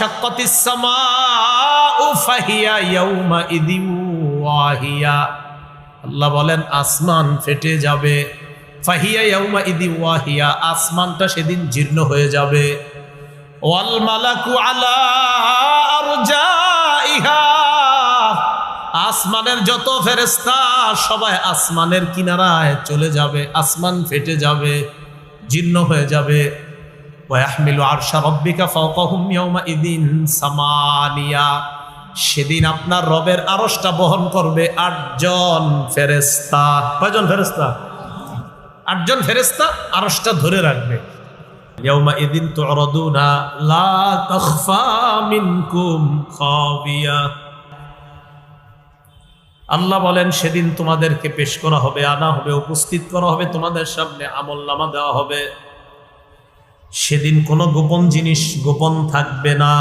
শাক্কাতিস সামাউ ফাহিয়া ইয়াউমাইযিন ওয়াহিয়া। আল্লাহ বলেন আসমান ফেটে যাবে। ফাহিয়া ইয়াউমাইযিন ওয়াহিয়া, আসমানটা সেদিন জীর্ণ হয়ে যাবে। ওয়াল মালাকু আলা আরজাইহা, আসমানের যত ফেরেশতা সবাই আসমানের কিনারায় চলে যাবে। আসমান ফেটে যাবে, জীর্ণ হয়ে যাবে। ওয়াহমিলু আরশা রাব্বিকা ফাওকাহুম ইয়াউমাইযিন সামানিয়া, সেদিন আপনার রবের আরশটা বহন করবে 8 জন ফেরেশতা। কয়জন ফেরেশতা? 8 জন ফেরেশতা আরশটা ধরে রাখবে। ইয়াউমাইযিন তু'রাদুনা লা তাখফা মিনকুম খাফিয়া। আল্লাহ বলেন সেদিন তোমাদেরকে পেশ করা হবে, আনা হবে, উপস্থিত করা হবে, তোমাদের সামনে আমলনামা দেওয়া হবে। সেদিন কোনো গোপন জিনিস গোপন থাকবে না।